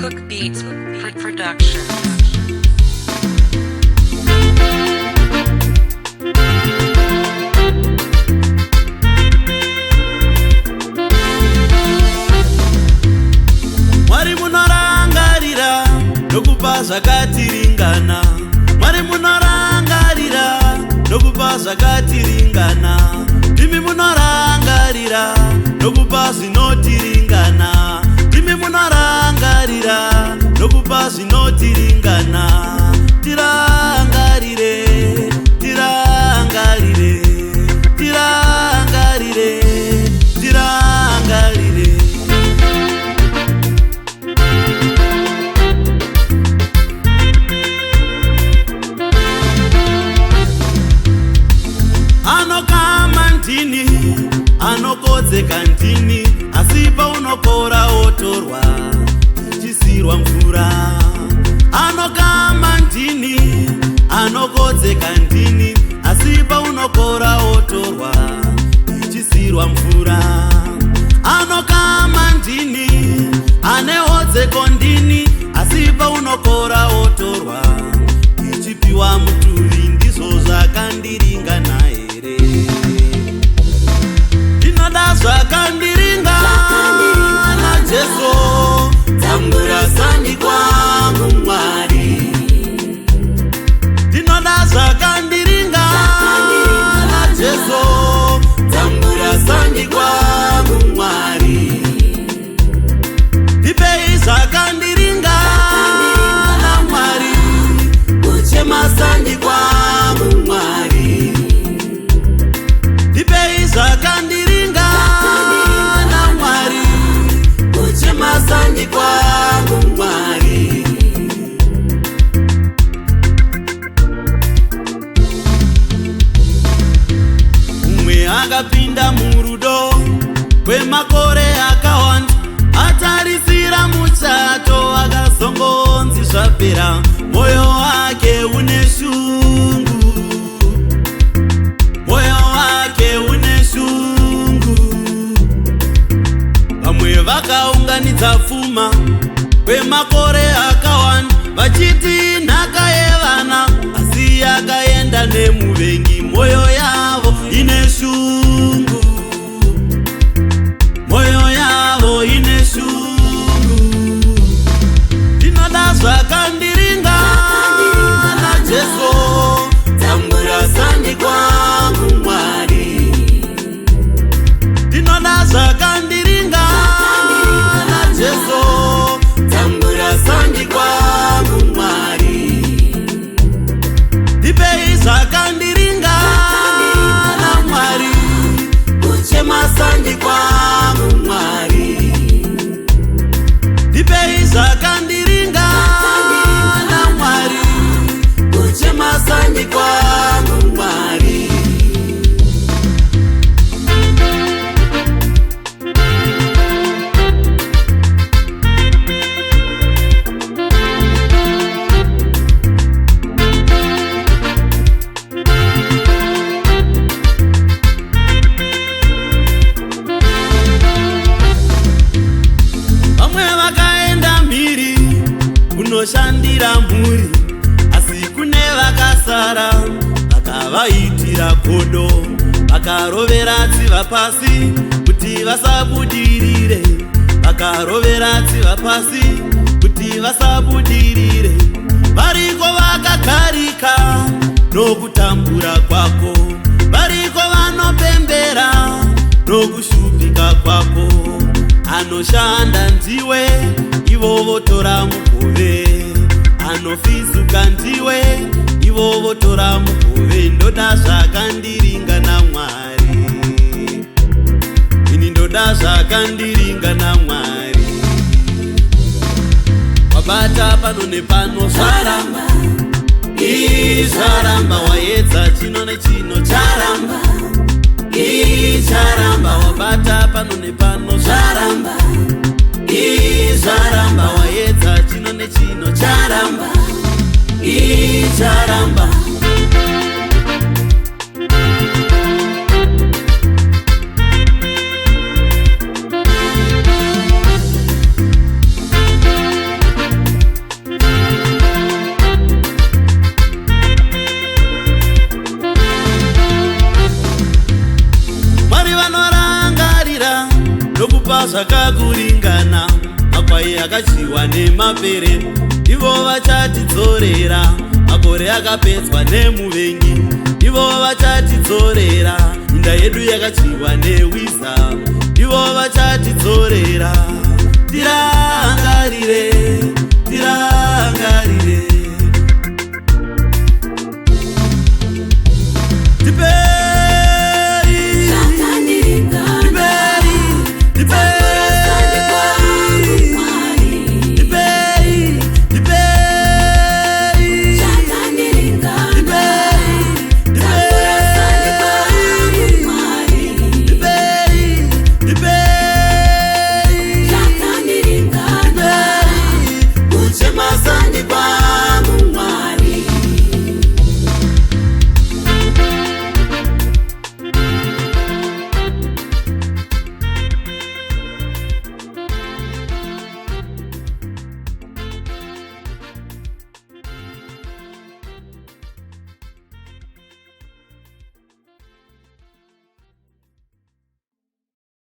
Cook Beats for production. Mwari munorangarira nokupa zvakatiringana. Mwari munorangarira nokupa zvakatiringana. Imi munorangarira nokupa zvinotiringana. Imi munorangarira nokupa zvinotiringana. Tirangarire, tirangarire, tirangarire, tirangarire. Anokama ndini, anokodzeka ndini, asi paunokora otorwa ichisirwa mvura. Anokama ndini, anokodzeka ndini, asi paunokora otorwa ichisirwa mvura. Anokama ndini, anehodzeko ndini, asi paunokora otorwa ichipiwa mutuvi. Ndizvo zvakandiringana here, ndinoda zvakandiringana. Jesu tambura sandi kwangu Mwari, ndinoda zvakandiringana. Jesu tambura sandi kwangu Mwari, ndipei zvakandiringana Mwari, kuchema sandi kwangu Mwari, ndipei zvakandiringana Mwari, kuchema sandi kwangu Mwari. Umwe akapinda murudo kwemakore akawanda, atarisira muchato akazongonzi zvapera, moyo wake une shungu, moyo wake une shungu. Vamwe vakaunganidza pfuma kwemakore akawanda, vachiti nhaka yevana, asi yakaenda nemuvengi. Moyo yavo ine shungu, moyo yavo ine shungu. Ndinoda zvakandiringana. Jesu tambura sandi kwangu Mwari, ndinoda zvakandiringana. Jesu tambura sandi kwangu Mwari, ndipei zvakandiringana Mwari, kuchema sandi kwangu Mwari, ndipei zvakandiringana Mwari, kuchema sandi kwangu Mwari. Vamwe vakaenda mhiri kunoshandira mhuri, asi kune vakasara vakavaitira godo, vakarovera tsiva pasi kuti vasabudirire, vakarovera tsiva pasi kuti vasabudirire. Variko vakagarika nokutambura kwako, variko vanopembera nokushupika kwako. Anoshanda ndiwe, ivo votora mugove, anofisuka ndiwe, ivo votora mugove. Ndoda zvakandiringana Mwari, ini ndoda zvakandiringana Mwari. Wabata pano nepano zvaramba, zvaramba. Waedza chino nechino charamba, charamba. Wabata pano nepano zvaramba, zvaramba. Waedza chino nechino charamba, charamba. vanopa zvakakuringana, makwai akadyiwa nemapere. Ivo vachatidzorera makore akapedzwa nemuvengi. Ivo vachatidzorera minda yedu yakadyiwa newiza. Ivo vachatidzorera. Tirangarire, tirangarire.